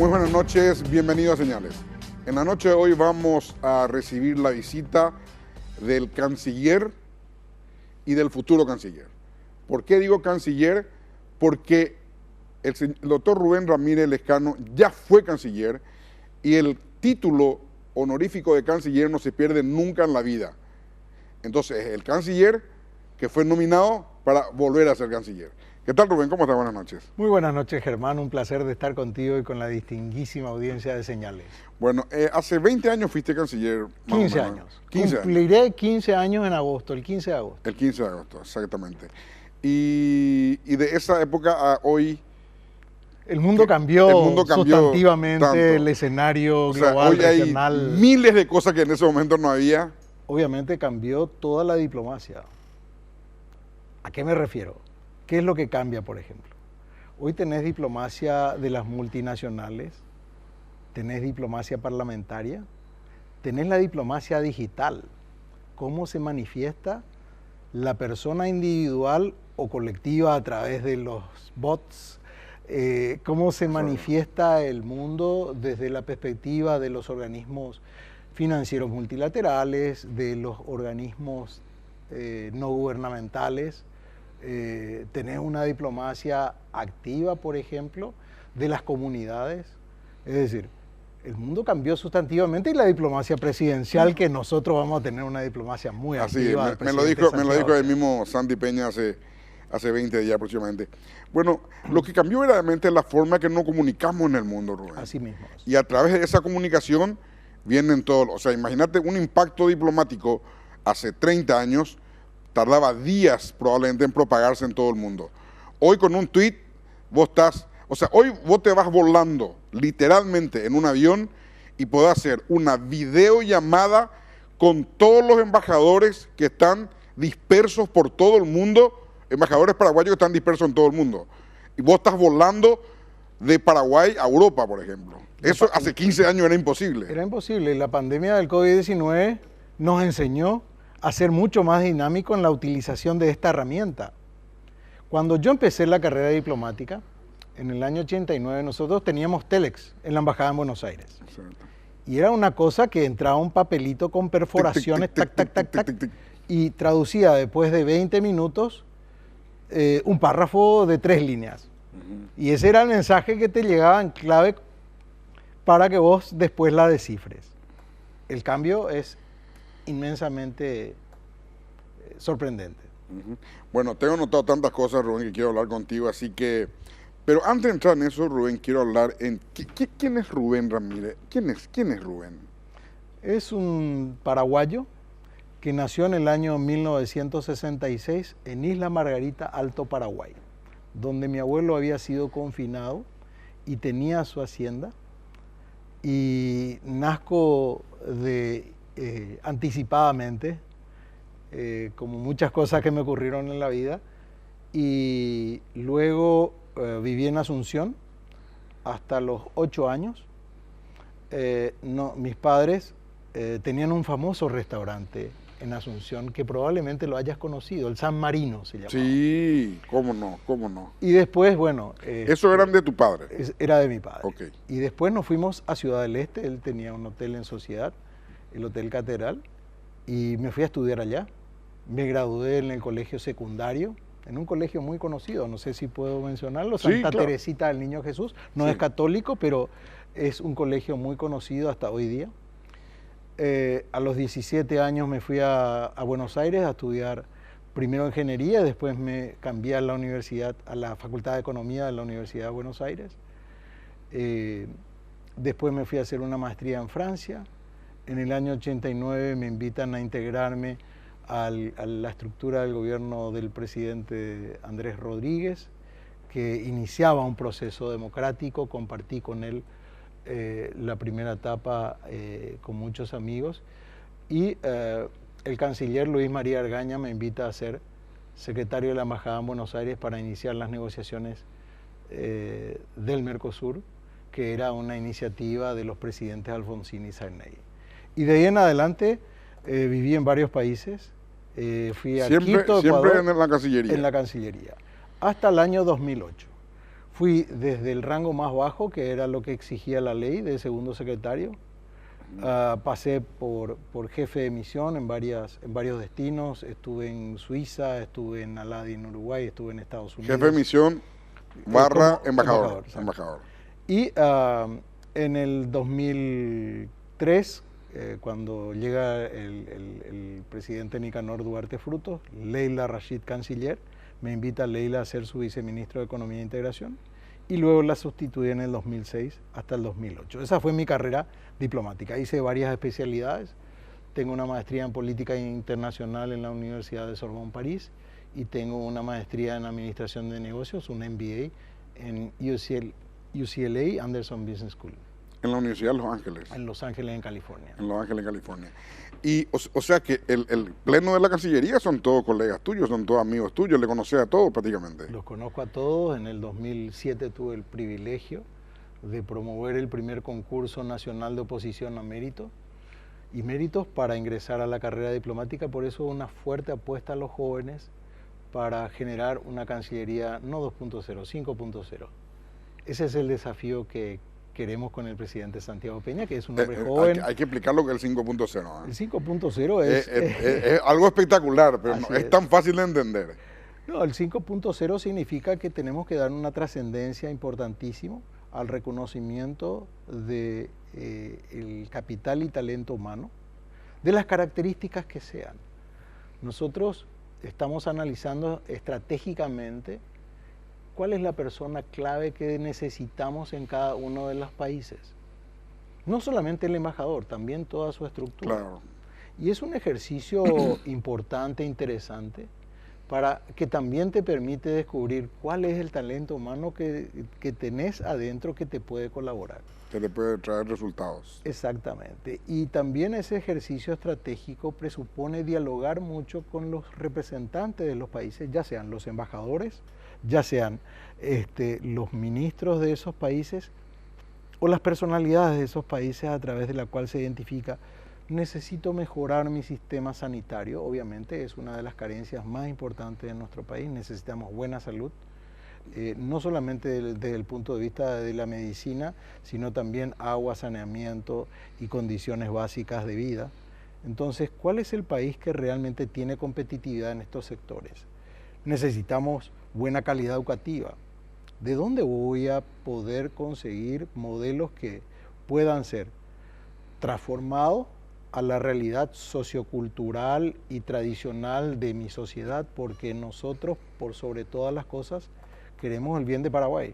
Muy buenas noches, bienvenidos a Señales. En la noche de hoy vamos a recibir la visita del canciller y del futuro canciller. ¿Por qué digo canciller? Porque el doctor Rubén Ramírez Lescano ya fue canciller y el título honorífico de canciller no se pierde nunca en la vida. Entonces, el canciller que fue nominado para volver a ser canciller. ¿Qué tal, Rubén? ¿Cómo estás? Buenas noches. Muy buenas noches, Germán. Un placer de estar contigo y con la distinguísima audiencia de Señales. Bueno, hace 20 años fuiste canciller. 15 años. 15 Cumpliré 15 años en agosto, el 15 de agosto. El 15 de agosto, exactamente. Y de esa época a hoy... El mundo cambió sustantivamente, tanto. El escenario global, hoy regional. Hay miles de cosas que en ese momento no había. Obviamente cambió toda la diplomacia. ¿A qué me refiero? ¿Qué es lo que cambia, por ejemplo? Hoy tenés diplomacia de las multinacionales, tenés diplomacia parlamentaria, tenés la diplomacia digital. ¿Cómo se manifiesta la persona individual o colectiva a través de los bots? ¿Cómo se manifiesta el mundo desde la perspectiva de los organismos financieros multilaterales, de los organismos no gubernamentales? Tener una diplomacia activa, por ejemplo, de las comunidades. Es decir, el mundo cambió sustantivamente y la diplomacia presidencial, que nosotros vamos a tener una diplomacia muy activa. Así, me lo dijo el mismo Santi Peña hace 20 días aproximadamente. Bueno, lo que cambió verdaderamente es la forma que nos comunicamos en el mundo, Rubén. Así mismo. Y a través de esa comunicación vienen todos. O sea, imagínate un impacto diplomático hace 30 años, tardaba días probablemente en propagarse en todo el mundo. Hoy con un tweet hoy vos te vas volando literalmente en un avión y podés hacer una videollamada con todos los embajadores que están dispersos por todo el mundo, embajadores paraguayos que están dispersos en todo el mundo. Y vos estás volando de Paraguay a Europa, por ejemplo. Eso hace 15 años era imposible. Era imposible. La pandemia del COVID-19 nos enseñó a ser mucho más dinámico en la utilización de esta herramienta. Cuando yo empecé la carrera diplomática, en el año 89, nosotros teníamos Telex en la Embajada en Buenos Aires. Exacto. Y era una cosa que entraba un papelito con perforaciones, tac, tac, tac, tac, y traducía después de 20 minutos un párrafo de 3 líneas. Y ese era el mensaje que te llegaba en clave para que vos después la descifres. El cambio es inmensamente sorprendente. Bueno, tengo notado tantas cosas, Rubén, que quiero hablar contigo, así que... Pero antes de entrar en eso, Rubén, quiero hablar en... ¿Quién es Rubén Ramírez? ¿Quién es Rubén? Es un paraguayo que nació en el año 1966 en Isla Margarita, Alto Paraguay, donde mi abuelo había sido confinado y tenía su hacienda, y nazco anticipadamente, como muchas cosas que me ocurrieron en la vida, y luego viví en Asunción hasta los 8 años. Mis padres tenían un famoso restaurante en Asunción que probablemente lo hayas conocido, el San Marino se llamaba. Sí, cómo no. Y después, bueno... ¿Eso eran de tu padre? Era de mi padre. Okay. Y después nos fuimos a Ciudad del Este, él tenía un hotel en Sociedad, el Hotel Catedral, y me fui a estudiar allá. Me gradué en el colegio secundario, en un colegio muy conocido, no sé si puedo mencionarlo, Santa Teresita del Niño Jesús. No es católico, pero es un colegio muy conocido hasta hoy día. A los 17 años me fui a Buenos Aires a estudiar primero ingeniería, después me cambié a la universidad, a la Facultad de Economía de la Universidad de Buenos Aires. Después me fui a hacer una maestría en Francia. En el año 89 me invitan a integrarme a la estructura del gobierno del presidente Andrés Rodríguez, que iniciaba un proceso democrático. Compartí con él la primera etapa con muchos amigos, y el canciller Luis María Argaña me invita a ser secretario de la Embajada en Buenos Aires para iniciar las negociaciones del Mercosur, que era una iniciativa de los presidentes Alfonsín y Sarney. Y de ahí en adelante viví en varios países, fui a Quito, Ecuador, en la Cancillería. En la Cancillería, hasta el año 2008, Fui desde el rango más bajo, que era lo que exigía la ley de segundo secretario. Pasé por jefe de misión en varios destinos. Estuve en Suiza, estuve en Aladi en Uruguay, estuve en Estados Unidos. Jefe de misión barra embajador. Y en el 2003, cuando llega el presidente Nicanor Duarte Frutos, Leila Rashid, canciller, me invita a Leila a ser su viceministro de Economía e Integración, y luego la sustituí en el 2006 hasta el 2008. Esa fue mi carrera diplomática. Hice varias especialidades. Tengo una maestría en política internacional en la Universidad de Sorbonne, París, y tengo una maestría en administración de negocios, un MBA, en UCLA Anderson Business School. En la Universidad de Los Ángeles. En Los Ángeles, en California. En Los Ángeles, en California. Y o sea que el pleno de la Cancillería son todos colegas tuyos, son todos amigos tuyos, le conoces a todos prácticamente. Los conozco a todos. En el 2007 tuve el privilegio de promover el primer concurso nacional de oposición a mérito y méritos para ingresar a la carrera diplomática. Por eso una fuerte apuesta a los jóvenes para generar una Cancillería no 2.0, 5.0. Ese es el desafío que queremos con el presidente Santiago Peña, que es un hombre joven. Hay que explicar lo que es el 5.0. ¿eh? El 5.0 es algo espectacular, pero no es tan fácil de entender. No, el 5.0 significa que tenemos que dar una trascendencia importantísima al reconocimiento de el capital y talento humano, de las características que sean. Nosotros estamos analizando estratégicamente cuál es la persona clave que necesitamos en cada uno de los países. No solamente el embajador, también toda su estructura. Claro. Y es un ejercicio importante, interesante, para que también te permite descubrir cuál es el talento humano que tenés adentro que te puede colaborar. Que te puede traer resultados. Exactamente. Y también ese ejercicio estratégico presupone dialogar mucho con los representantes de los países, ya sean los embajadores, ya sean los ministros de esos países o las personalidades de esos países a través de la cual se identifica: necesito mejorar mi sistema sanitario. Obviamente es una de las carencias más importantes de nuestro país. Necesitamos buena salud, no solamente desde el punto de vista de la medicina, sino también agua, saneamiento y condiciones básicas de vida. Entonces, ¿cuál es el país que realmente tiene competitividad en estos sectores? Necesitamos buena calidad educativa. ¿De dónde voy a poder conseguir modelos que puedan ser transformados a la realidad sociocultural y tradicional de mi sociedad? Porque nosotros, por sobre todas las cosas, queremos el bien de Paraguay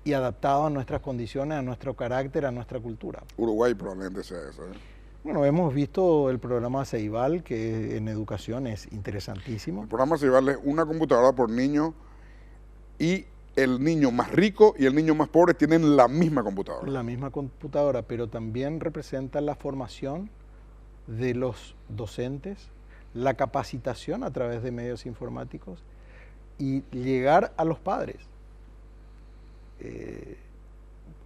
y adaptado a nuestras condiciones, a nuestro carácter, a nuestra cultura. Uruguay probablemente sea eso, ¿eh? Bueno, hemos visto el programa Ceibal, que en educación es interesantísimo. El programa Ceibal es una computadora por niño, y el niño más rico y el niño más pobre tienen la misma computadora. La misma computadora, pero también representa la formación de los docentes, la capacitación a través de medios informáticos y llegar a los padres.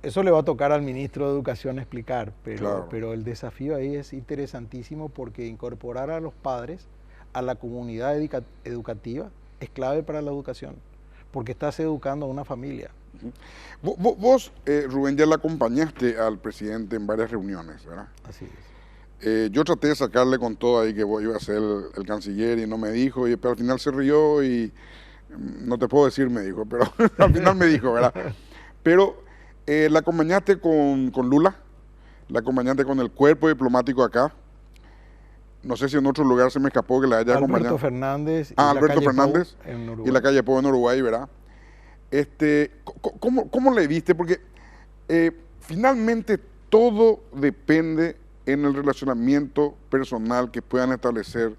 Eso le va a tocar al ministro de Educación explicar, pero el desafío ahí es interesantísimo, porque incorporar a los padres a la comunidad educativa es clave para la educación, porque estás educando a una familia. Vos, Rubén, ya le acompañaste al presidente en varias reuniones, ¿verdad? Así es. Yo traté de sacarle con todo ahí que vos ibas a ser el canciller y no me dijo, pero al final se rió y no te puedo decir me dijo, pero al final me dijo, ¿verdad? Pero la acompañaste con Lula, la acompañaste con el cuerpo diplomático acá. No sé si en otro lugar se me escapó que la haya acompañado. Alberto Fernández. Alberto Fernández en y la calle Pau en Uruguay, ¿verdad? ¿Cómo le viste? Porque finalmente todo depende en el relacionamiento personal que puedan establecer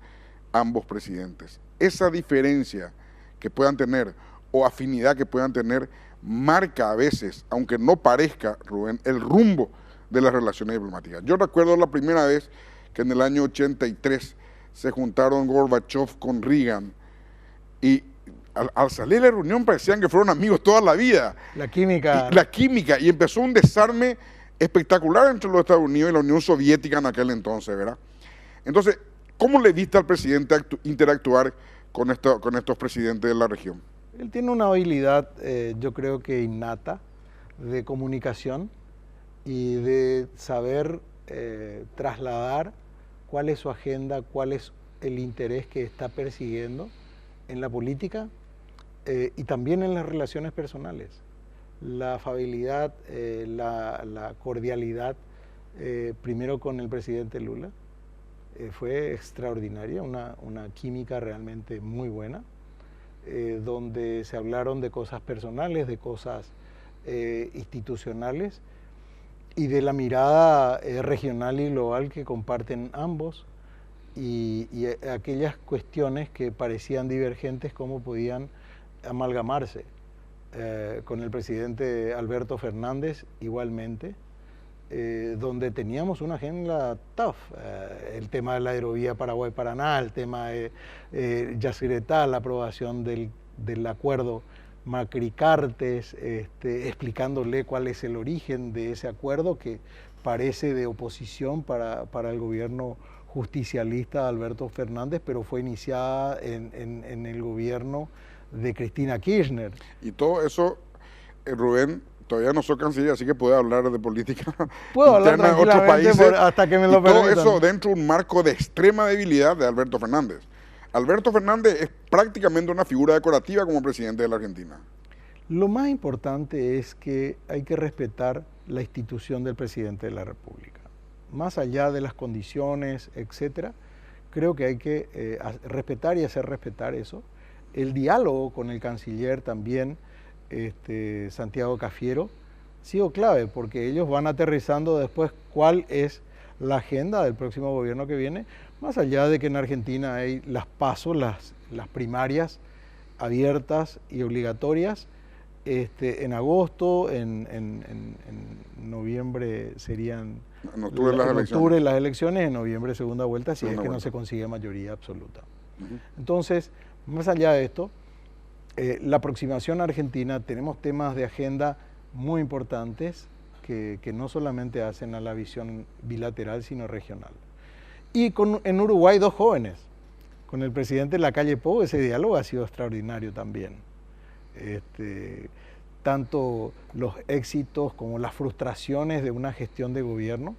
ambos presidentes. Esa diferencia que puedan tener o afinidad que puedan tener marca a veces, aunque no parezca, Rubén, el rumbo de las relaciones diplomáticas. Yo recuerdo la primera vez que en el año 83 se juntaron Gorbachev con Reagan y al salir de la reunión parecían que fueron amigos toda la vida. La química. Y empezó un desarme espectacular entre los Estados Unidos y la Unión Soviética en aquel entonces, ¿verdad? Entonces, ¿cómo le viste al presidente interactuar con estos presidentes de la región? Él tiene una habilidad, yo creo que innata, de comunicación y de saber trasladar cuál es su agenda, cuál es el interés que está persiguiendo en la política y también en las relaciones personales. La afabilidad, la cordialidad, primero con el presidente Lula, fue extraordinaria, una química realmente muy buena, donde se hablaron de cosas personales, de cosas institucionales y de la mirada regional y global que comparten ambos y aquellas cuestiones que parecían divergentes, cómo podían amalgamarse. Con el presidente Alberto Fernández igualmente, donde teníamos una agenda tough, el tema de la aerovía Paraguay-Paraná, el tema de Yacyretá, la aprobación del acuerdo Macri-Cartes, explicándole cuál es el origen de ese acuerdo que parece de oposición para el gobierno justicialista de Alberto Fernández, pero fue iniciada en el gobierno de Cristina Kirchner. Y todo eso, Rubén, todavía no soy canciller, así que puedo hablar de política Puedo hablar interna de otros países, hasta que me lo todo permitan. eso dentro de un marco de extrema debilidad de Alberto Fernández. Alberto Fernández es prácticamente una figura decorativa como presidente de la Argentina. Lo más importante es que hay que respetar la institución del presidente de la República. Más allá de las condiciones, etcétera, creo que hay que respetar y hacer respetar eso. El diálogo con el canciller también, Santiago Cafiero, ha sido clave porque ellos van aterrizando después cuál es la agenda del próximo gobierno que viene, más allá de que en Argentina hay las PASO, las primarias abiertas y obligatorias, en agosto, en noviembre serían... En octubre las elecciones, en noviembre segunda vuelta, si es que no se consigue mayoría absoluta. Entonces, más allá de esto, la aproximación a Argentina, tenemos temas de agenda muy importantes que no solamente hacen a la visión bilateral, sino regional. Y en Uruguay 2 jóvenes, con el presidente Lacalle Pou, ese diálogo ha sido extraordinario también. Tanto los éxitos como las frustraciones de una gestión de gobierno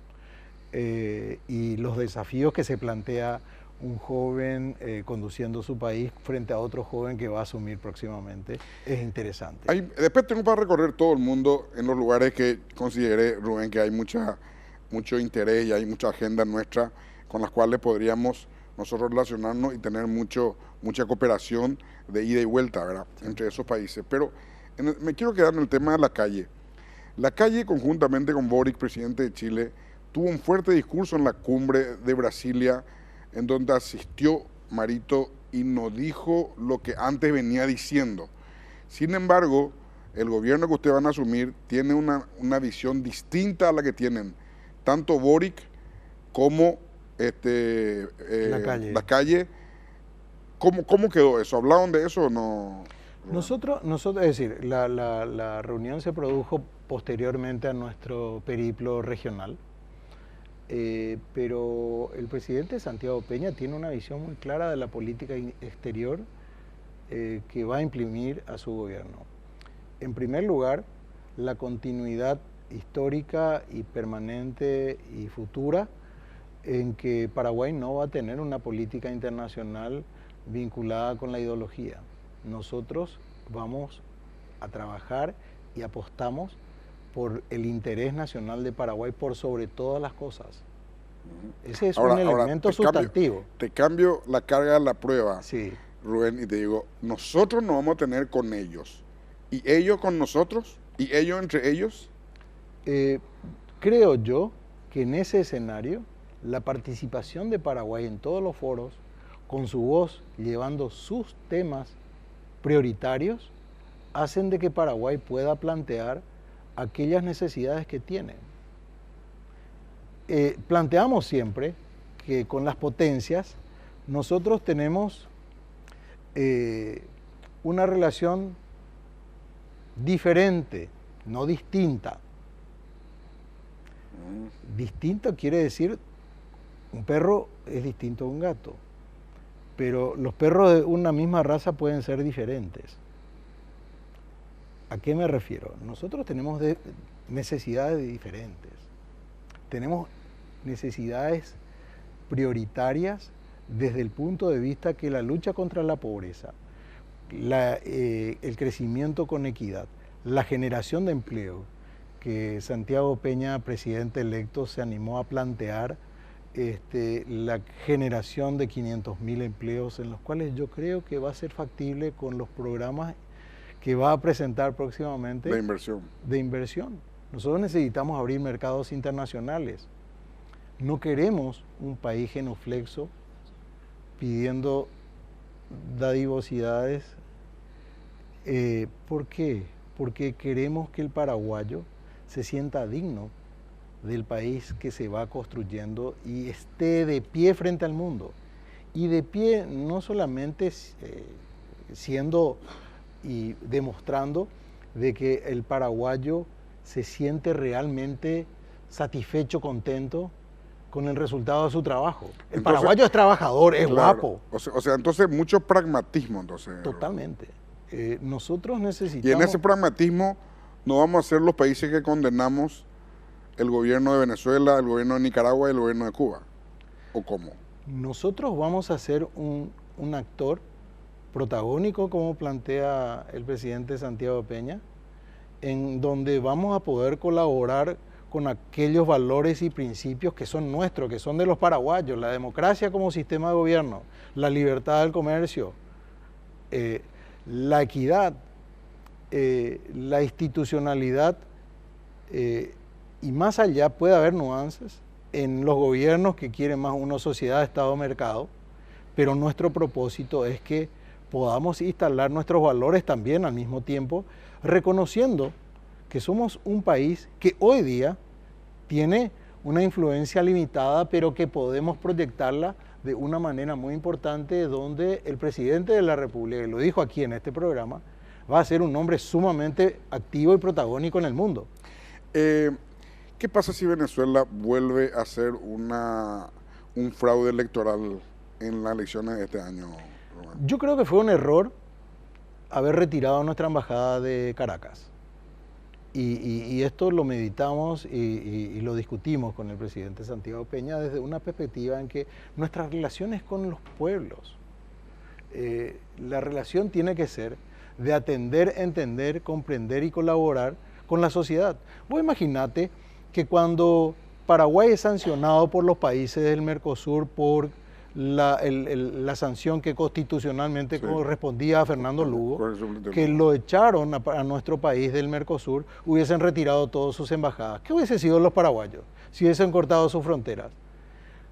y los desafíos que se plantea un joven conduciendo su país frente a otro joven que va a asumir próximamente, es interesante. Después tengo para recorrer todo el mundo en los lugares que consideré, Rubén, que hay mucho interés y hay mucha agenda nuestra con las cuales podríamos nosotros relacionarnos y tener mucha cooperación de ida y vuelta, ¿verdad? Sí. Entre esos países. Pero me quiero quedar en el tema de la calle. La calle, conjuntamente con Boric, presidente de Chile, tuvo un fuerte discurso en la cumbre de Brasilia, en donde asistió Marito y no dijo lo que antes venía diciendo. Sin embargo, el gobierno que ustedes van a asumir tiene una visión distinta a la que tienen tanto Boric como la calle. ¿Cómo quedó eso? ¿Hablaron de eso o no? Nosotros, es decir, la reunión se produjo posteriormente a nuestro periplo regional. Pero el presidente Santiago Peña tiene una visión muy clara de la política exterior que va a imprimir a su gobierno. En primer lugar, la continuidad histórica y permanente y futura en que Paraguay no va a tener una política internacional vinculada con la ideología. Nosotros vamos a trabajar y apostamos por el interés nacional de Paraguay por sobre todas las cosas. Ese es un elemento sustantivo. Te cambio la carga de la prueba, sí, Rubén, y te digo, nosotros nos vamos a tener con ellos, y ellos con nosotros, y ellos entre ellos. Creo yo que en ese escenario, la participación de Paraguay en todos los foros, con su voz, llevando sus temas prioritarios, hacen de que Paraguay pueda plantear aquellas necesidades que tiene. Planteamos siempre que con las potencias nosotros tenemos una relación diferente, no distinta. Distinta quiere decir, un perro es distinto a un gato, pero los perros de una misma raza pueden ser diferentes. ¿A qué me refiero? Nosotros tenemos necesidades diferentes. Tenemos necesidades prioritarias desde el punto de vista que la lucha contra la pobreza, el crecimiento con equidad, la generación de empleo, que Santiago Peña, presidente electo, se animó a plantear la generación de 500.000 empleos, en los cuales yo creo que va a ser factible con los programas que va a presentar próximamente. De inversión. Nosotros necesitamos abrir mercados internacionales. No queremos un país genuflexo pidiendo dadivosidades. ¿Por qué? Porque queremos que el paraguayo se sienta digno del país que se va construyendo y esté de pie frente al mundo. Y de pie no solamente siendo y demostrando de que el paraguayo se siente realmente satisfecho, contento con el resultado de su trabajo. El paraguayo es trabajador, es guapo. O sea, entonces mucho pragmatismo. Totalmente. Nosotros necesitamos... Y en ese pragmatismo no vamos a ser los países que condenamos el gobierno de Venezuela, el gobierno de Nicaragua y el gobierno de Cuba. ¿O cómo? Nosotros vamos a ser un actor protagónico, como plantea el presidente Santiago Peña, en donde vamos a poder colaborar con aquellos valores y principios que son nuestros, que son de los paraguayos: la democracia como sistema de gobierno, la libertad del comercio, la equidad, la institucionalidad, y más allá puede haber nuances en los gobiernos que quieren más una sociedad, Estado, mercado, pero nuestro propósito es que podamos instalar nuestros valores también al mismo tiempo, reconociendo que somos un país que hoy día tiene una influencia limitada, pero que podemos proyectarla de una manera muy importante, donde el presidente de la República, y lo dijo aquí en este programa, va a ser un hombre sumamente activo y protagónico en el mundo. ¿Qué pasa si Venezuela vuelve a hacer un fraude electoral en las elecciones de este año? Yo creo que fue un error haber retirado nuestra embajada de Caracas. Y esto lo meditamos y lo discutimos con el presidente Santiago Peña desde una perspectiva en que nuestras relaciones con los pueblos, la relación tiene que ser de atender, entender, comprender y colaborar con la sociedad. Vos imaginate que cuando Paraguay es sancionado por los países del Mercosur por la sanción que constitucionalmente correspondía a Fernando Lugo, que lo echaron a nuestro país del Mercosur, hubiesen retirado todas sus embajadas. ¿Qué hubiese sido los paraguayos si hubiesen cortado sus fronteras?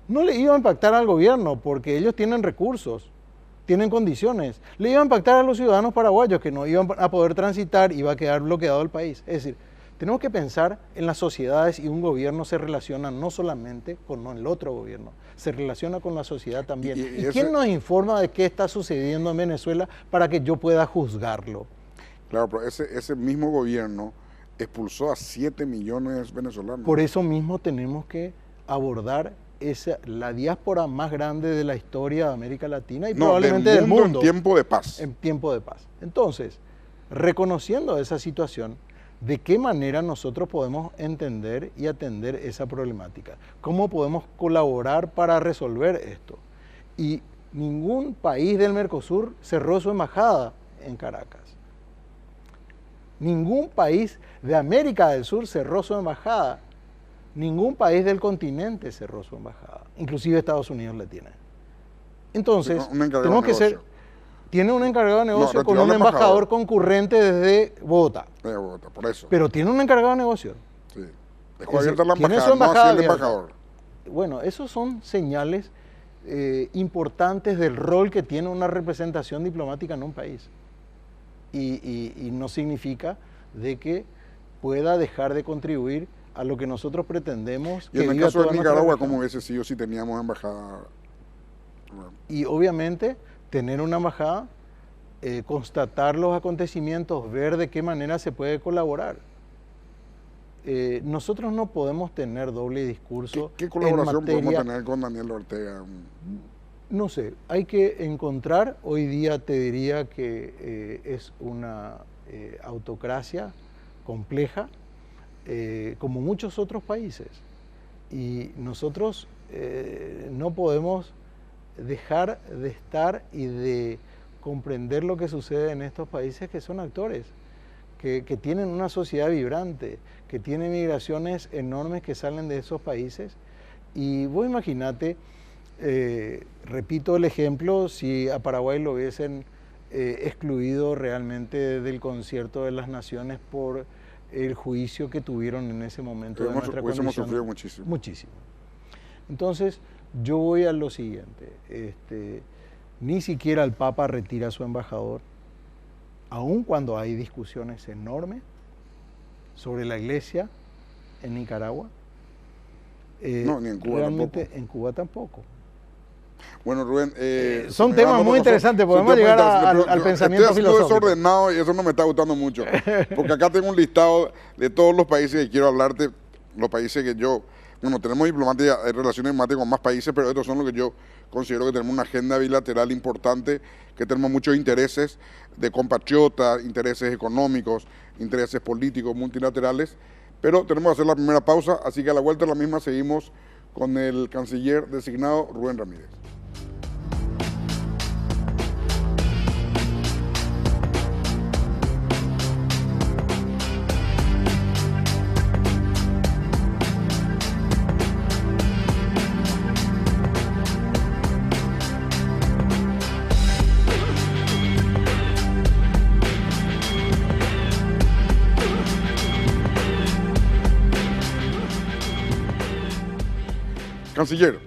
No le iba a impactar al gobierno porque ellos tienen recursos, tienen condiciones. Le iba a impactar a los ciudadanos paraguayos que no iban a poder transitar, iba a quedar bloqueado el país. Es decir, tenemos que pensar en las sociedades, y un gobierno se relaciona no solamente con el otro gobierno, se relaciona con la sociedad también. ¿Y quién nos informa de qué está sucediendo en Venezuela para que yo pueda juzgarlo? Claro, pero ese mismo gobierno expulsó a 7 millones venezolanos. Por eso mismo tenemos que abordar la diáspora más grande de la historia de América Latina y probablemente del mundo. En tiempo de paz. En tiempo de paz. Entonces, reconociendo esa situación, ¿de qué manera nosotros podemos entender y atender esa problemática? ¿Cómo podemos colaborar para resolver esto? Y ningún país del Mercosur cerró su embajada en Caracas. Ningún país de América del Sur cerró su embajada. Ningún país del continente cerró su embajada. Inclusive Estados Unidos la tiene. Entonces, tenemos que ser... Tiene un encargado de negocio con un embajador concurrente desde Bogotá. De Bogotá, por eso. Pero tiene un encargado de negocio. Sí. Dejó abierta la embajada, no así el embajador. Bueno, esos son señales importantes del rol que tiene una representación diplomática en un país. Y no significa de que pueda dejar de contribuir a lo que nosotros pretendemos. Y en el caso de Nicaragua, ¿cómo hubiese sido si teníamos embajada? Bueno. Y obviamente tener una embajada, constatar los acontecimientos, ver de qué manera se puede colaborar. Nosotros no podemos tener doble discurso. ¿Qué colaboración podemos tener con Daniel Ortega? No sé, hay que encontrar, hoy día te diría que es una autocracia compleja, como muchos otros países. Y nosotros no podemos dejar de estar y de comprender lo que sucede en estos países que son actores, que tienen una sociedad vibrante, que tienen migraciones enormes que salen de esos países. Y vos imaginate, repito el ejemplo, si a Paraguay lo hubiesen excluido realmente del concierto de las naciones por el juicio que tuvieron en ese momento de nuestra condición. Hubiésemos sufrido muchísimo. Muchísimo. Entonces, yo voy a lo siguiente. Ni siquiera el Papa retira a su embajador, aun cuando hay discusiones enormes sobre la iglesia en Nicaragua. No, ni en Cuba realmente tampoco. En Cuba tampoco. Bueno, Rubén, son temas muy interesantes, podemos llegar al pensamiento filosófico. Estoy desordenado y eso no me está gustando mucho, porque acá tengo un listado de todos los países que quiero hablarte, los países que yo, bueno, tenemos diplomacia, relaciones diplomáticas con más países, pero estos son los que yo considero que tenemos una agenda bilateral importante, que tenemos muchos intereses de compatriotas, intereses económicos, intereses políticos, multilaterales, pero tenemos que hacer la primera pausa, así que a la vuelta de la misma seguimos con el canciller designado Rubén Ramírez. Canciller,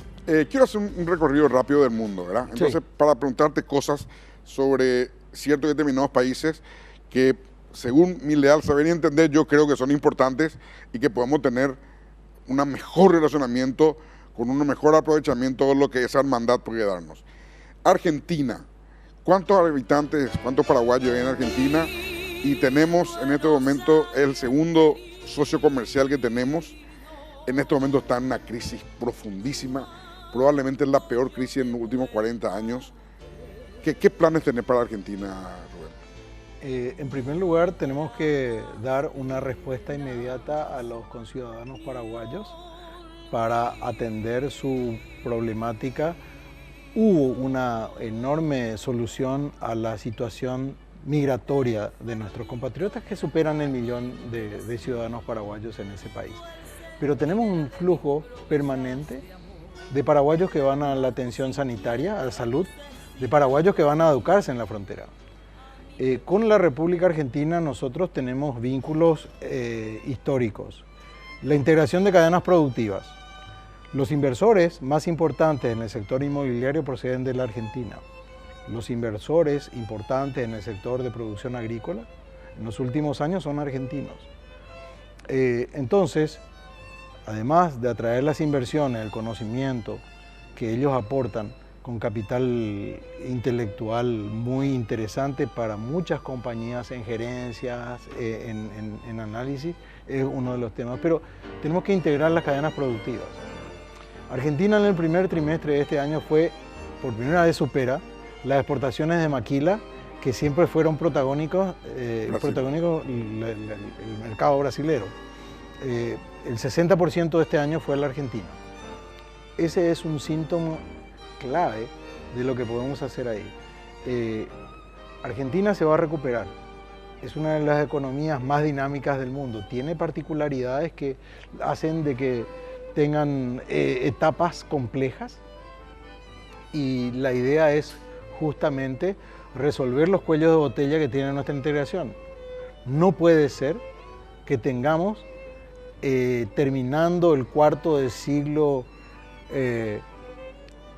quiero hacer un recorrido rápido del mundo, ¿verdad? Entonces, Sí. para preguntarte cosas sobre ciertos y determinados países que, según mi leal saber y entender, yo creo que son importantes y que podemos tener un mejor relacionamiento, con un mejor aprovechamiento de lo que esa hermandad puede darnos. Argentina, ¿cuántos habitantes, cuántos paraguayos hay en Argentina? Y tenemos en este momento el segundo socio comercial que tenemos. En este momento está en una crisis profundísima, probablemente es la peor crisis en los últimos 40 años. ¿Qué planes tenés para Argentina, Rubén? En primer lugar, tenemos que dar una respuesta inmediata a los conciudadanos paraguayos para atender su problemática. Hubo una enorme solución a la situación migratoria de nuestros compatriotas que superan el 1.000.000 de ciudadanos paraguayos en ese país. Pero tenemos un flujo permanente de paraguayos que van a la atención sanitaria, a la salud, de paraguayos que van a educarse en la frontera. Con la República Argentina nosotros tenemos vínculos históricos. La integración de cadenas productivas. Los inversores más importantes en el sector inmobiliario proceden de la Argentina. Los inversores importantes en el sector de producción agrícola en los últimos años son argentinos. Entonces, además de atraer las inversiones, el conocimiento que ellos aportan con capital intelectual muy interesante para muchas compañías en gerencias, en análisis, es uno de los temas. Pero tenemos que integrar las cadenas productivas. Argentina en el primer trimestre de este año por primera vez supera las exportaciones de maquila, que siempre fueron protagónicos, el mercado brasilero. El 60% de este año fue la Argentina. Ese es un síntoma clave de lo que podemos hacer ahí. Argentina se va a recuperar. Es una de las economías más dinámicas del mundo. Tiene particularidades que hacen de que tengan etapas complejas y la idea es justamente resolver los cuellos de botella que tiene nuestra integración. No puede ser que tengamos terminando el cuarto del siglo,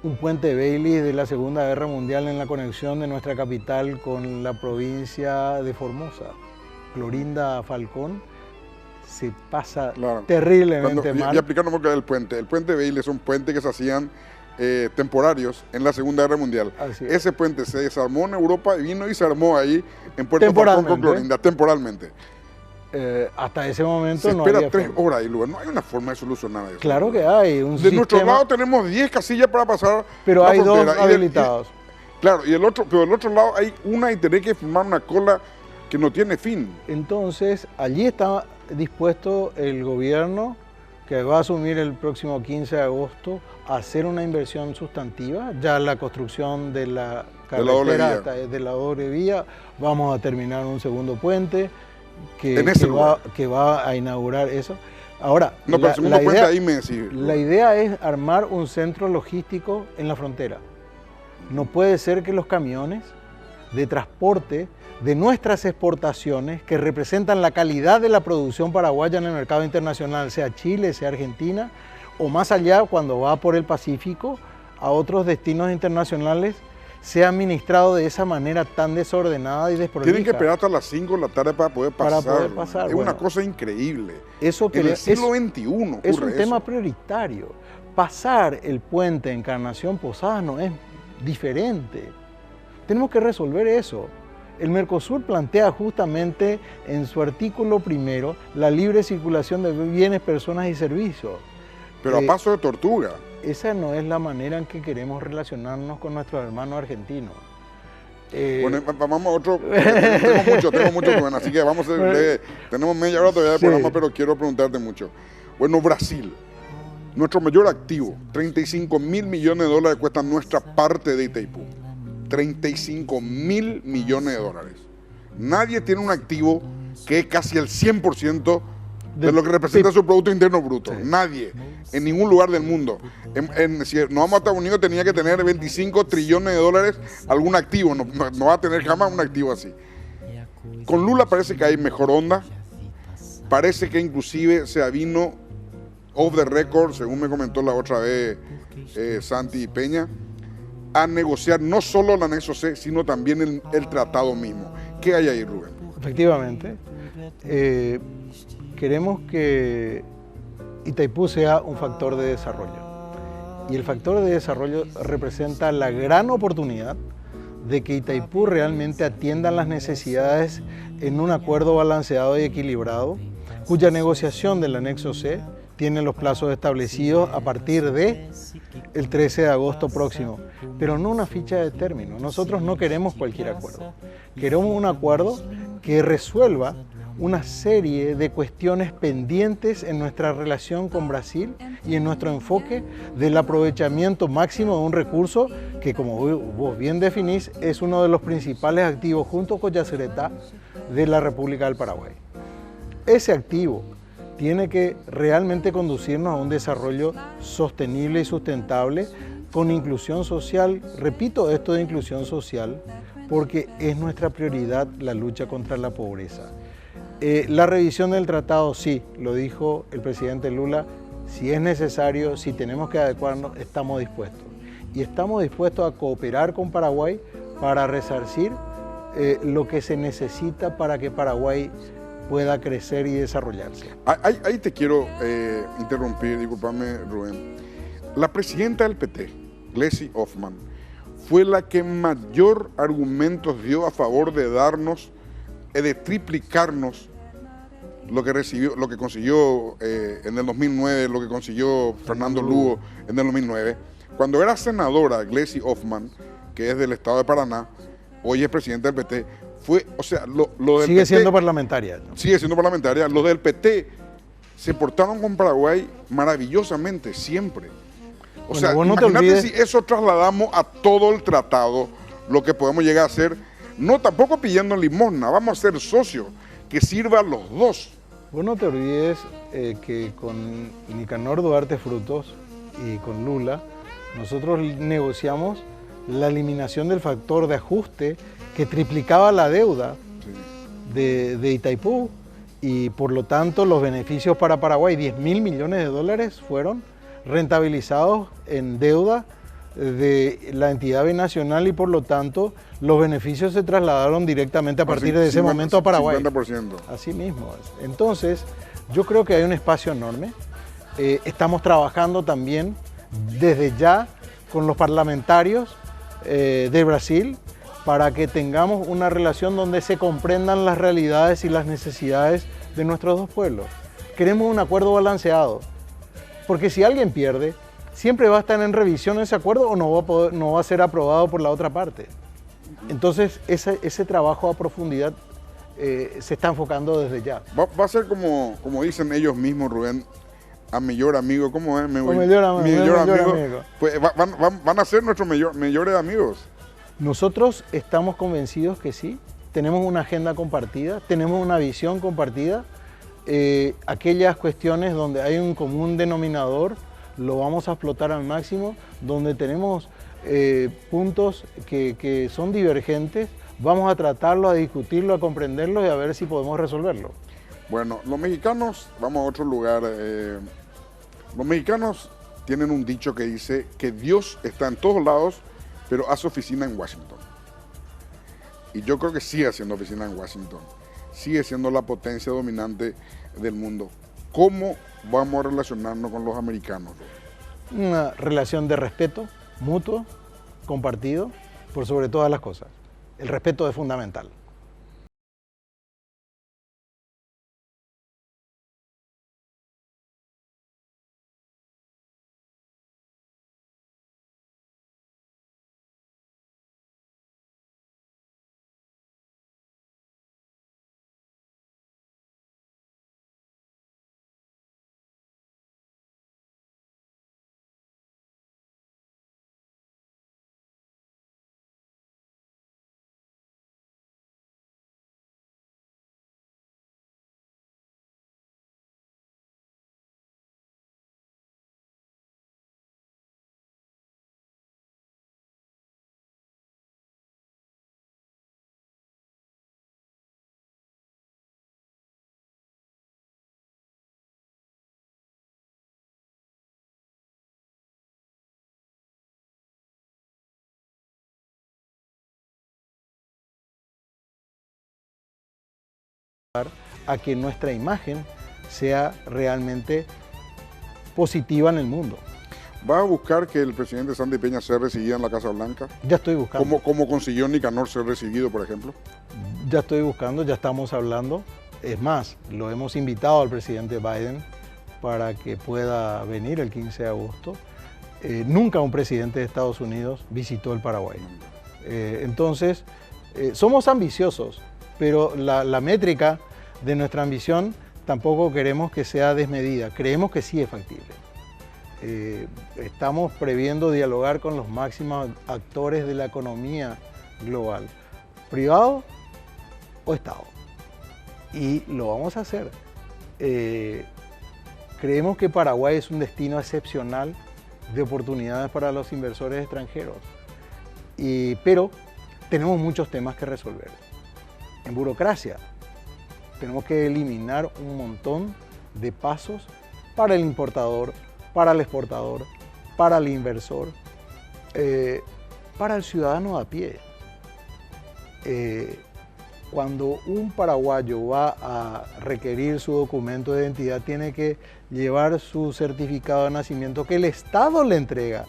un puente Bailey de la Segunda Guerra Mundial en la conexión de nuestra capital con la provincia de Formosa. Clorinda Falcón se pasa terriblemente mal. Y aplicando un poco el puente. El puente Bailey son puentes que se hacían temporarios en la Segunda Guerra Mundial. Ese puente se desarmó en Europa y vino y se armó ahí en Puerto Falcón con Clorinda, temporalmente. Hasta ese momento no había 3 horas y luego no hay una forma de solucionar eso. Claro que hay. De nuestro lado tenemos 10 casillas para pasar. Pero hay 2 habilitados. Claro, pero del otro lado hay una y tenés que formar una cola que no tiene fin. Entonces, allí está dispuesto el gobierno, que va a asumir el próximo 15 de agosto, a hacer una inversión sustantiva. Ya la construcción de la carretera de la doble vía, vamos a terminar un segundo puente que va a inaugurar eso. Ahora, no, pero el segundo puente ahí me decís. La idea es armar un centro logístico en la frontera. No puede ser que los camiones de transporte de nuestras exportaciones, que representan la calidad de la producción paraguaya en el mercado internacional, sea Chile, sea Argentina, o más allá, cuando va por el Pacífico, a otros destinos internacionales, sea administrado de esa manera tan desordenada y desprolija. Tienen que esperar hasta las 5 de la tarde para poder pasar. Es una cosa increíble. Eso que en el siglo XXI es un tema prioritario. Pasar el puente Encarnación Posadas no es diferente. Tenemos que resolver eso. El Mercosur plantea justamente en su artículo primero la libre circulación de bienes, personas y servicios. Pero a paso de tortuga. Esa no es la manera en que queremos relacionarnos con nuestros hermanos argentinos. Bueno, vamos a otro. Tengo mucho, Rubén, así que vamos a hacer, tenemos media hora todavía de programa, pero quiero preguntarte mucho. Bueno, Brasil, nuestro mayor activo, 35.000 millones de dólares cuesta nuestra parte de Itaipú. 35.000 millones de dólares. Nadie tiene un activo que es casi el 100% de lo que representa su Producto Interno Bruto. Sí. Nadie, en ningún lugar del mundo. Si nos vamos a Estados Unidos, tenía que tener 25 trillones de dólares algún activo. No va a tener jamás un activo así. Con Lula parece que hay mejor onda. Parece que inclusive se avino off the record, según me comentó la otra vez Santi Peña, a negociar no solo el anexo C, sino también el tratado mismo. ¿Qué hay ahí, Rubén? Efectivamente. Queremos que Itaipú sea un factor de desarrollo. Y el factor de desarrollo representa la gran oportunidad de que Itaipú realmente atienda las necesidades en un acuerdo balanceado y equilibrado, cuya negociación del anexo C tiene los plazos establecidos a partir de el 13 de agosto próximo, pero no una ficha de término. Nosotros no queremos cualquier acuerdo. Queremos un acuerdo que resuelva una serie de cuestiones pendientes en nuestra relación con Brasil y en nuestro enfoque del aprovechamiento máximo de un recurso que, como vos bien definís, es uno de los principales activos junto con Yacyretá de la República del Paraguay. Ese activo tiene que realmente conducirnos a un desarrollo sostenible y sustentable con inclusión social. Repito esto de inclusión social porque es nuestra prioridad la lucha contra la pobreza. La revisión del tratado, sí, lo dijo el presidente Lula, si es necesario, si tenemos que adecuarnos, estamos dispuestos. Y estamos dispuestos a cooperar con Paraguay para resarcir lo que se necesita para que Paraguay pueda crecer y desarrollarse. Ahí te quiero interrumpir, discúlpame, Rubén. La presidenta del PT, Gleisi Hoffmann, fue la que mayor argumentos dio a favor de darnos, de triplicarnos lo que consiguió en el 2009, lo que consiguió Fernando Lugo en el 2009. Cuando era senadora Gleisi Hoffmann, que es del estado de Paraná, hoy es presidenta del PT, lo del sigue PT, siendo parlamentaria, ¿no? Sigue siendo parlamentaria. Los del PT se portaron con Paraguay maravillosamente, siempre. O sea, imagínate si eso trasladamos a todo el tratado, lo que podemos llegar a hacer, no tampoco pidiendo limosna, vamos a ser socios, que sirva a los dos. Vos no te olvides que con Nicanor Duarte Frutos y con Lula, nosotros negociamos la eliminación del factor de ajuste que triplicaba la deuda de Itaipú y por lo tanto los beneficios para Paraguay, 10.000 millones de dólares fueron rentabilizados en deuda de la entidad binacional y por lo tanto los beneficios se trasladaron directamente a partir de ese momento a Paraguay. 50%. Así mismo. Entonces, yo creo que hay un espacio enorme. Estamos trabajando también desde ya con los parlamentarios de Brasil para que tengamos una relación donde se comprendan las realidades y las necesidades de nuestros dos pueblos. Queremos un acuerdo balanceado, porque si alguien pierde, siempre va a estar en revisión ese acuerdo o no va a ser aprobado por la otra parte. Entonces, ese trabajo a profundidad se está enfocando desde ya. Va a ser como dicen ellos mismos, Rubén, a mejor amigo. ¿Cómo es? Mejor amigo. Pues van a ser nuestros mejores amigos. Nosotros estamos convencidos que sí. Tenemos una agenda compartida, tenemos una visión compartida. Aquellas cuestiones donde hay un común denominador lo vamos a explotar al máximo. Donde tenemos puntos que son divergentes, vamos a tratarlo, a discutirlo, a comprenderlo y a ver si podemos resolverlo. Bueno, los mexicanos, vamos a otro lugar, los mexicanos tienen un dicho que dice que Dios está en todos lados, pero hace oficina en Washington. Y yo creo que sigue haciendo oficina en Washington, sigue siendo la potencia dominante del mundo. ¿Cómo vamos a relacionarnos con los americanos? Una relación de respeto mutuo, compartido, por sobre todas las cosas. El respeto es fundamental. A que nuestra imagen sea realmente positiva en el mundo. ¿Va a buscar que el presidente Sandy Peña sea recibido en la Casa Blanca? Ya estoy buscando. ¿Cómo consiguió Nicanor ser recibido, por ejemplo? Ya estoy buscando, ya estamos hablando. Es más, lo hemos invitado al presidente Biden para que pueda venir el 15 de agosto. Nunca un presidente de Estados Unidos visitó el Paraguay. Entonces, somos ambiciosos, pero la métrica de nuestra ambición tampoco queremos que sea desmedida. Creemos que sí es factible. Estamos previendo dialogar con los máximos actores de la economía global, privado o Estado. Y lo vamos a hacer. Creemos que Paraguay es un destino excepcional de oportunidades para los inversores extranjeros. Pero tenemos muchos temas que resolver. En burocracia, tenemos que eliminar un montón de pasos para el importador, para el exportador, para el inversor, para el ciudadano a pie. Cuando un paraguayo va a requerir su documento de identidad, tiene que llevar su certificado de nacimiento que el Estado le entrega.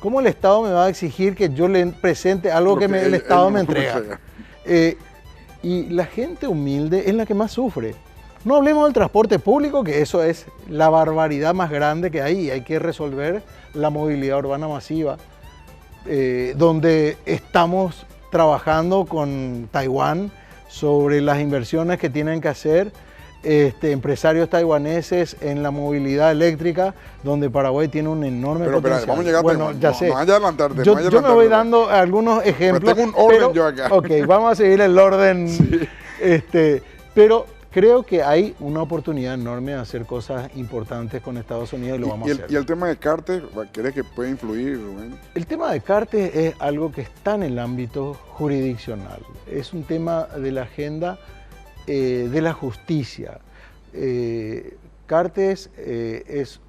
¿Cómo el Estado me va a exigir que yo le presente algo que el Estado me entrega? Y la gente humilde es la que más sufre. No hablemos del transporte público, que eso es la barbaridad más grande que hay. Hay que resolver la movilidad urbana masiva, donde estamos trabajando con Taiwán sobre las inversiones que tienen que hacer empresarios taiwaneses en la movilidad eléctrica, donde Paraguay tiene un enorme potencial. Pero vamos a llegar bueno, ya sé. No vaya a adelantarte. Yo me voy dando algunos ejemplos. Pero tengo un orden yo acá. Ok, vamos a seguir el orden. Sí. Pero creo que hay una oportunidad enorme de hacer cosas importantes con Estados Unidos y lo vamos a hacer. ¿Y el tema de CARTES, crees que puede influir, Rubén? El tema de CARTES es algo que está en el ámbito jurisdiccional. Es un tema de la agenda de la justicia. CARTES es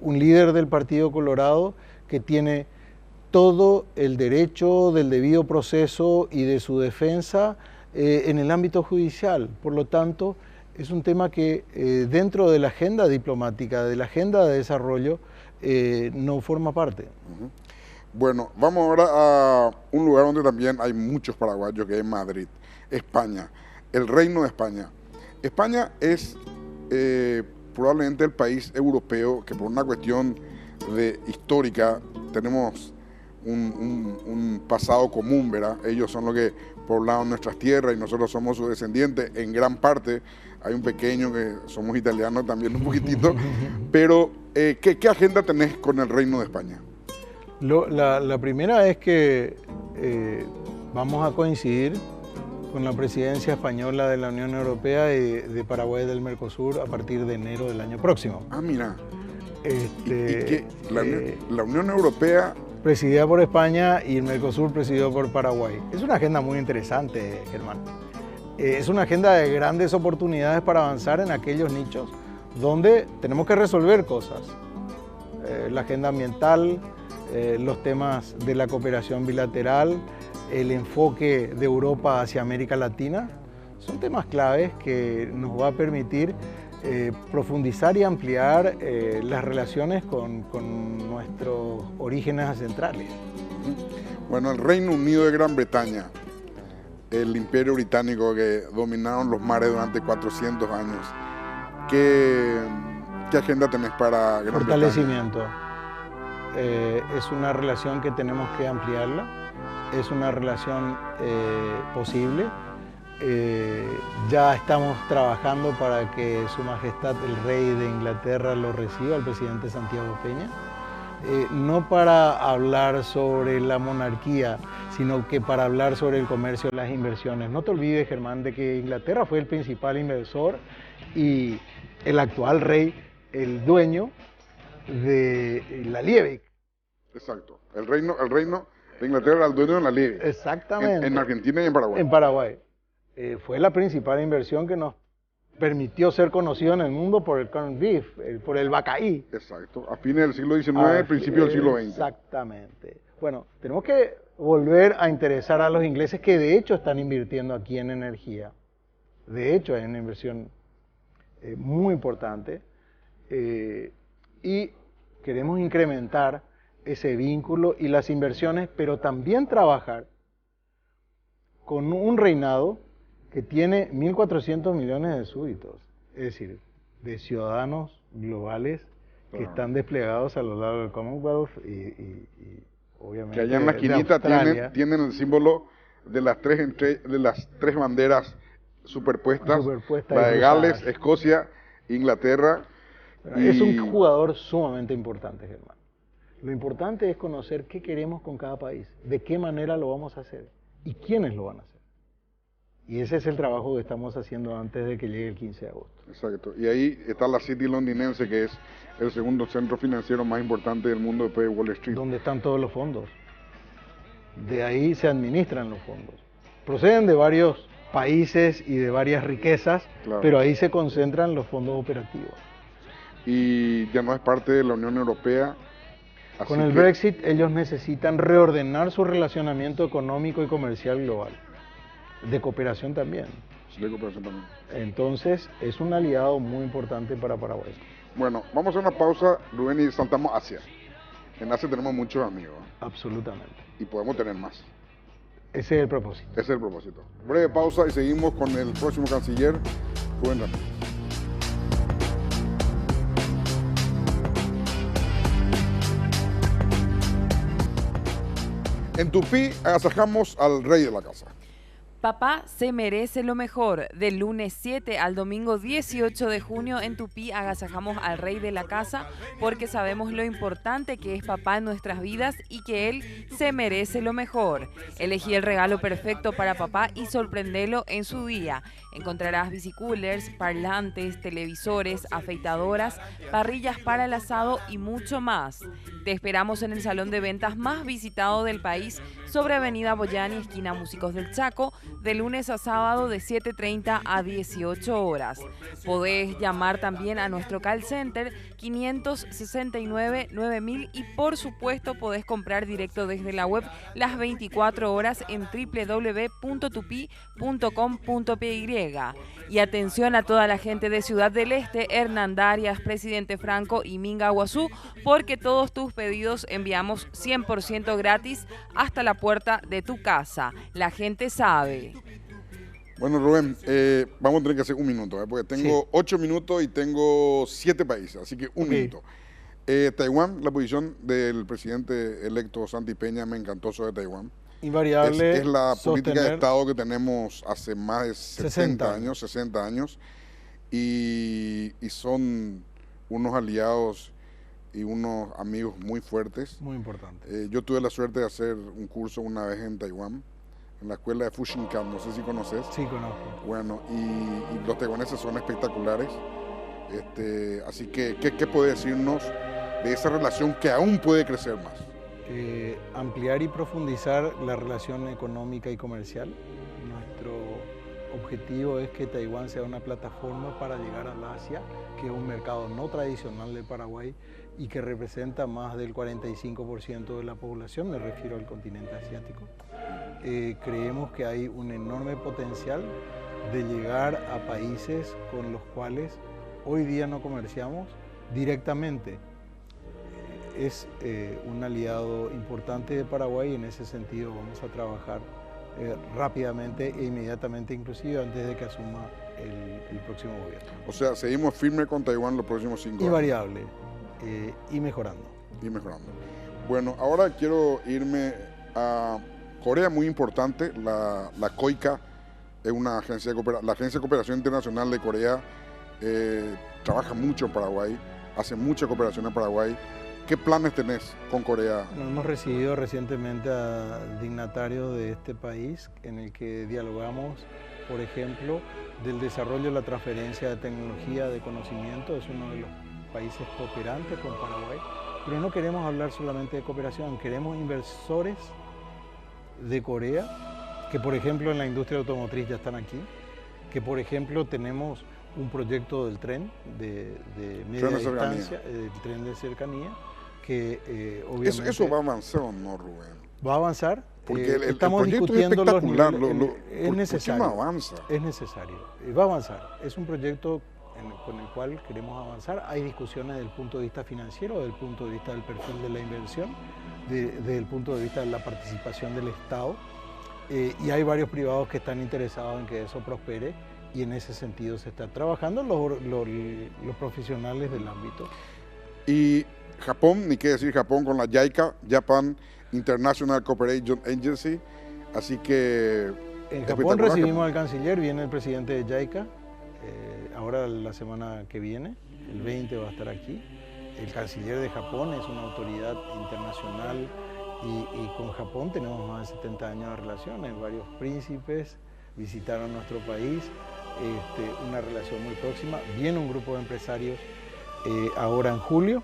un líder del Partido Colorado que tiene todo el derecho del debido proceso y de su defensa en el ámbito judicial. Por lo tanto, es un tema que dentro de la agenda diplomática, de la agenda de desarrollo, no forma parte. Bueno, vamos ahora a un lugar donde también hay muchos paraguayos, que es Madrid, España, el Reino de España. España es probablemente el país europeo que por una cuestión histórica tenemos un pasado común, ¿verdad? Ellos son los que poblado nuestras tierras y nosotros somos sus descendientes en gran parte. Hay un pequeño que somos italianos también un poquitito, pero ¿qué agenda tenés con el Reino de España? La primera es que vamos a coincidir con la presidencia española de la Unión Europea y de Paraguay del Mercosur a partir de enero del año próximo. Ah, mira. La Unión Europea... Presidida por España y el Mercosur presidido por Paraguay. Es una agenda muy interesante, Germán. Es una agenda de grandes oportunidades para avanzar en aquellos nichos donde tenemos que resolver cosas. La agenda ambiental, los temas de la cooperación bilateral, el enfoque de Europa hacia América Latina, son temas claves que nos va a permitir profundizar y ampliar las relaciones con nuestros orígenes ancestrales. Bueno, el Reino Unido de Gran Bretaña, el Imperio Británico que dominaron los mares durante 400 años, ¿qué agenda tenés para Gran Fortalecimiento. Es una relación que tenemos que ampliarla, es una relación posible. Ya estamos trabajando para que Su Majestad el Rey de Inglaterra lo reciba, el presidente Santiago Peña, no para hablar sobre la monarquía, sino que para hablar sobre el comercio y las inversiones. No te olvides, Germán, de que Inglaterra fue el principal inversor y el actual rey, el dueño de la Liebig. Exacto, el reino de Inglaterra era el dueño de la Liebig. Exactamente. En Argentina y en Paraguay. En Paraguay. Fue la principal inversión que nos permitió ser conocido en el mundo por el corned beef, por el bacaí. Exacto, a fines del siglo XIX, principios del siglo XX. Exactamente. Bueno, tenemos que volver a interesar a los ingleses que de hecho están invirtiendo aquí en energía. De hecho, hay una inversión muy importante y queremos incrementar ese vínculo y las inversiones, pero también trabajar con un reinado que tiene 1.400 millones de súbditos, es decir, de ciudadanos globales que están desplegados a lo largo del Commonwealth y obviamente que allá en la esquinita tienen el símbolo de las tres banderas superpuestas, la de Gales, Escocia, Inglaterra. Es un jugador sumamente importante, Germán. Lo importante es conocer qué queremos con cada país, de qué manera lo vamos a hacer y quiénes lo van a hacer. Y ese es el trabajo que estamos haciendo antes de que llegue el 15 de agosto. Exacto. Y ahí está la City londinense, que es el segundo centro financiero más importante del mundo después de Wall Street. Donde están todos los fondos. De ahí se administran los fondos. Proceden de varios países y de varias riquezas, claro, pero ahí se concentran los fondos operativos. Y ya no es parte de la Unión Europea. Con el Brexit ellos necesitan reordenar su relacionamiento económico y comercial global. De cooperación también. De cooperación también. Entonces, es un aliado muy importante para Paraguay. Bueno, vamos a una pausa, Rubén, y saltamos a Asia. En Asia tenemos muchos amigos. Absolutamente. Y podemos tener más. Ese es el propósito. Ese es el propósito. Breve pausa y seguimos con el próximo canciller, Rubén Ramírez. En Tupí agasajamos al rey de la casa. Papá se merece lo mejor. Del lunes 7 al domingo 18 de junio en Tupí agasajamos al rey de la casa porque sabemos lo importante que es papá en nuestras vidas y que él se merece lo mejor. Elegí el regalo perfecto para papá y sorprendelo en su día. Encontrarás bicicoolers, parlantes, televisores, afeitadoras, parrillas para el asado y mucho más. Te esperamos en el salón de ventas más visitado del país sobre Avenida Boyani, esquina Músicos del Chaco, de lunes a sábado de 7:30 a 18 horas. Podés llamar también a nuestro call center 569-9000 y por supuesto podés comprar directo desde la web las 24 horas en www.tupi.com.py. Y atención a toda la gente de Ciudad del Este, Hernandarias, Presidente Franco y Minga Guazú, porque todos tus pedidos enviamos 100% gratis hasta la puerta de tu casa. La gente sabe. Bueno, Rubén, vamos a tener que hacer un minuto, porque tengo 8 minutos y tengo 7 países, así que un minuto. Taiwán, la posición del presidente electo Santi Peña, me encantó sobre Taiwán. invariable. Es la política de sostener Estado que tenemos hace más de 60 años, 60 años, y son unos aliados y unos amigos muy fuertes. muy importante. Yo tuve la suerte de hacer un curso una vez en Taiwán, en la escuela de Fushinkan, no sé si conoces. Sí, conozco. Bueno, y los taiwaneses son espectaculares. Así que, ¿qué puede decirnos de esa relación que aún puede crecer más? Ampliar y profundizar la relación económica y comercial. Nuestro objetivo es que Taiwán sea una plataforma para llegar al Asia, que es un mercado no tradicional de Paraguay y que representa más del 45% de la población, me refiero al continente asiático. Creemos que hay un enorme potencial de llegar a países con los cuales hoy día no comerciamos directamente. Es un aliado importante de Paraguay y en ese sentido vamos a trabajar rápidamente e inmediatamente, inclusive antes de que asuma el próximo gobierno. O sea, seguimos firme con Taiwán los próximos 5 años. Invariable y mejorando. Y mejorando. Bueno, ahora quiero irme a Corea, muy importante. La COICA es una agencia la Agencia de Cooperación Internacional de Corea. Trabaja mucho en Paraguay, hace mucha cooperación en Paraguay. ¿Qué planes tenés con Corea? Bueno, hemos recibido recientemente a dignatarios de este país en el que dialogamos, por ejemplo, del desarrollo de la transferencia de tecnología, de conocimiento. Es uno de los países cooperantes con Paraguay, pero no queremos hablar solamente de cooperación, queremos inversores de Corea, que por ejemplo en la industria automotriz ya están aquí, que por ejemplo tenemos un proyecto del tren de media distancia, el tren de cercanía, que obviamente... ¿Eso va a avanzar o no, Rubén? ¿Va a avanzar? Porque estamos el proyecto discutiendo es espectacular. los niveles. Es necesario. ¿Por qué no avanza? Es necesario. Va a avanzar. Es un proyecto con el cual queremos avanzar. Hay discusiones desde el punto de vista financiero, desde el punto de vista del perfil de la inversión, desde el punto de vista de la participación del Estado. Y hay varios privados que están interesados en que eso prospere y en ese sentido se está trabajando los profesionales del ámbito. Y Japón, ni qué decir Japón con la JICA, Japan International Cooperation Agency, así que... En Japón recibimos al canciller, viene el presidente de JICA, ahora la semana que viene, el 20 va a estar aquí. El canciller de Japón es una autoridad internacional y con Japón tenemos más de 70 años de relaciones, varios príncipes visitaron nuestro país, una relación muy próxima. Viene un grupo de empresarios ahora en julio,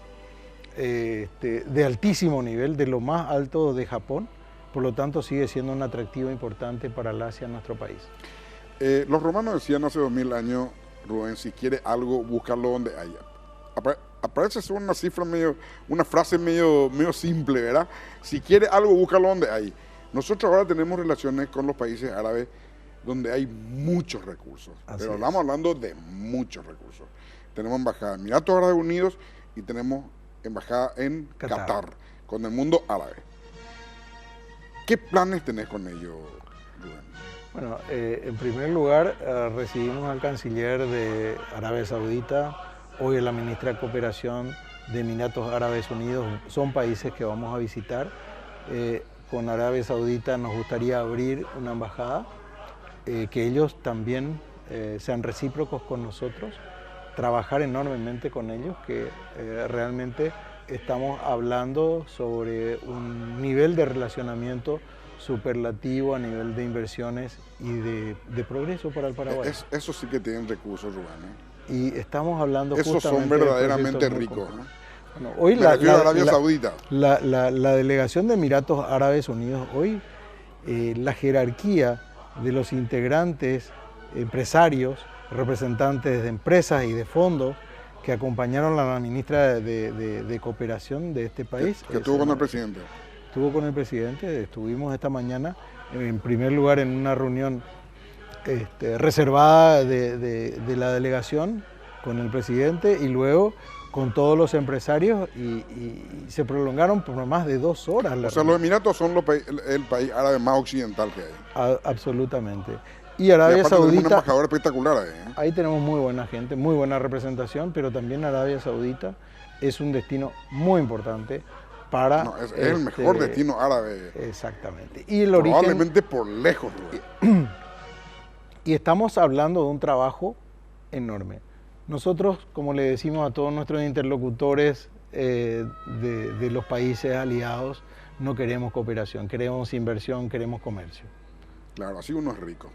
de altísimo nivel, de lo más alto de Japón, por lo tanto sigue siendo un atractivo importante para el Asia en nuestro país. Los romanos decían hace 2000 años, Rubén, si quiere algo, búscalo donde haya. Aparece ser una cifra una frase medio simple, ¿verdad? Si quiere algo, búscalo donde hay. Nosotros ahora tenemos relaciones con los países árabes donde hay muchos recursos, pero estamos hablando de muchos recursos. Tenemos embajada en Emiratos Árabes Unidos y tenemos embajada en Qatar, con el mundo árabe. ¿Qué planes tenés con ellos, Rubén? Bueno, en primer lugar, recibimos al canciller de Arabia Saudita, hoy la ministra de Cooperación de Emiratos Árabes Unidos. Son países que vamos a visitar. Con Arabia Saudita nos gustaría abrir una embajada, que ellos también sean recíprocos con nosotros, trabajar enormemente con ellos, que realmente estamos hablando sobre un nivel de relacionamiento superlativo a nivel de inversiones y de progreso para el Paraguay. Eso sí que tienen recursos, Rubén. Y estamos hablando esos justamente son verdaderamente ricos. Bueno, hoy Arabia Saudita. La delegación de Emiratos Árabes Unidos, hoy la jerarquía de los integrantes, empresarios, representantes de empresas y de fondos que acompañaron a la ministra de Cooperación de este país. Que estuvo con el presidente. Estuvo con el presidente, estuvimos esta mañana, en primer lugar en una reunión reservada de la delegación con el presidente y luego con todos los empresarios y se prolongaron por más de 2 horas. O sea, los Emiratos son el país árabe más occidental que hay. Absolutamente. Y Arabia Saudita... Tenemos un embajador espectacular ahí. Ahí tenemos muy buena gente, muy buena representación, pero también Arabia Saudita es un destino muy importante para... No, es el mejor destino árabe. Exactamente. Y el probablemente por lejos. Y estamos hablando de un trabajo enorme. Nosotros, como le decimos a todos nuestros interlocutores de los países aliados, no queremos cooperación, queremos inversión, queremos comercio. Claro, así uno es rico.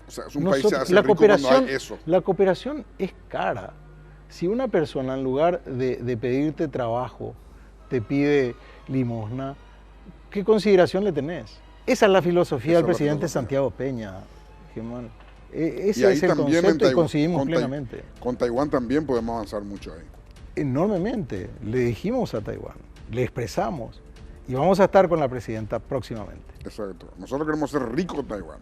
O sea, es un nosotros, país se hace rico cuando hay eso. La cooperación es cara. Si una persona en lugar de pedirte trabajo, te pide limosna, ¿qué consideración le tenés? Esa es la filosofía del presidente Santiago Peña, Germán. Ese es el concepto y coincidimos plenamente. Con Taiwán también podemos avanzar mucho ahí. Enormemente. Le dijimos a Taiwán, le expresamos y vamos a estar con la presidenta próximamente. Exacto. Nosotros queremos ser ricos con Taiwán.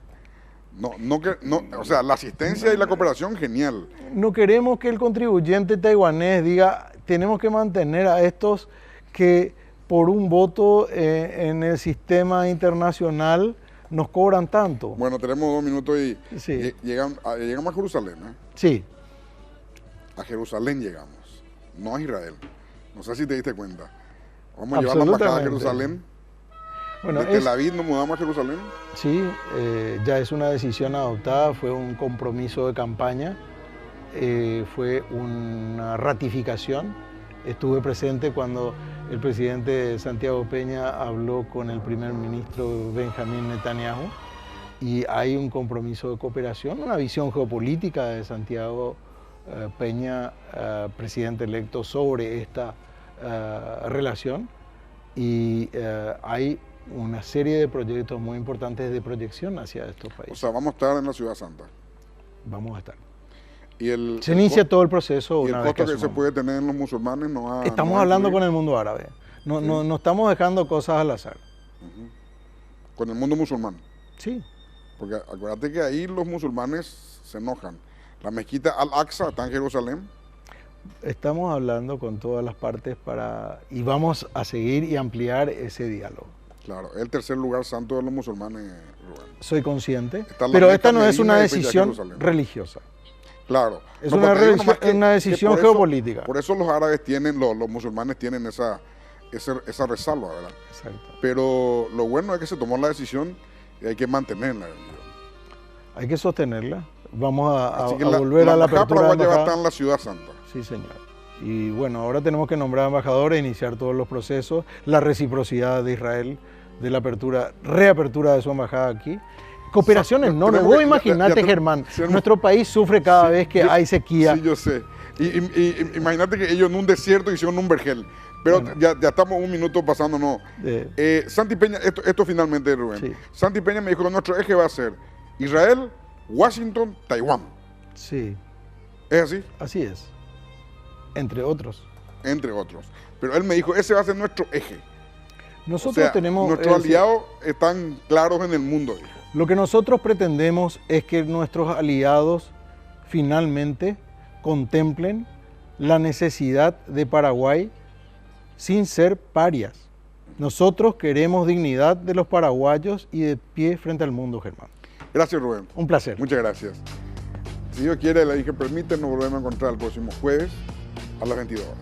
O sea, la asistencia y la cooperación, genial. No queremos que el contribuyente taiwanés diga, tenemos que mantener a estos que por un voto en el sistema internacional nos cobran tanto. Bueno, tenemos 2 minutos y sí. llegamos a Jerusalén, ¿eh? Sí. A Jerusalén llegamos, no a Israel. No sé si te diste cuenta. Vamos a llevar la embajada a Jerusalén. Bueno, ¿de Tel Aviv nos mudamos a Jerusalén? Sí, ya es una decisión adoptada, fue un compromiso de campaña, fue una ratificación. Estuve presente cuando el presidente Santiago Peña habló con el primer ministro Benjamín Netanyahu y hay un compromiso de cooperación, una visión geopolítica de Santiago Peña, presidente electo, sobre esta relación y hay una serie de proyectos muy importantes de proyección hacia estos países. O sea, vamos a estar en la Ciudad Santa. Vamos a estar. Y se inicia todo el proceso una vez que asumamos. ¿Y el costo que se puede tener en los musulmanes no va? Estamos hablando con el mundo árabe. No, sí. no estamos dejando cosas al azar. ¿Con el mundo musulmán? Sí. Porque acuérdate que ahí los musulmanes se enojan. La mezquita Al-Aqsa está en Jerusalén. Estamos hablando con todas las partes y vamos a seguir y ampliar ese diálogo. Claro, es el tercer lugar santo de los musulmanes, Rubén. Soy consciente, pero esta no es una decisión religiosa. Claro. Es una decisión geopolítica. Por eso los árabes tienen, los musulmanes tienen esa resalva, ¿verdad? Exacto. Pero lo bueno es que se tomó la decisión y hay que mantenerla. Hay que sostenerla. Vamos a volver a la apertura de la embajada. Está en la Ciudad Santa. Sí, señor. Y bueno, ahora tenemos que nombrar embajadores, iniciar todos los procesos, la reciprocidad de Israel, de la reapertura de su embajada aquí. Cooperación enorme. Vos imaginate, Germán, nuestro país sufre cada vez que hay sequía. Sí, yo sé. Y imagínate que ellos en un desierto hicieron un vergel. Pero bueno, ya estamos 1 minuto pasando, no. Santi Peña, esto finalmente, Rubén. Sí. Santi Peña me dijo que nuestro eje va a ser Israel, Washington, Taiwán. Sí. ¿Es así? Así es. Entre otros. Entre otros. Pero él me dijo, ese va a ser nuestro eje. Nosotros tenemos... Nuestros aliados están claros en el mundo, dijo. Lo que nosotros pretendemos es que nuestros aliados finalmente contemplen la necesidad de Paraguay sin ser parias. Nosotros queremos dignidad de los paraguayos y de pie frente al mundo, Germán. Gracias, Rubén. Un placer. Muchas gracias. Si Dios quiere, la dije permite, nos volvemos a encontrar el próximo jueves a las 22 horas.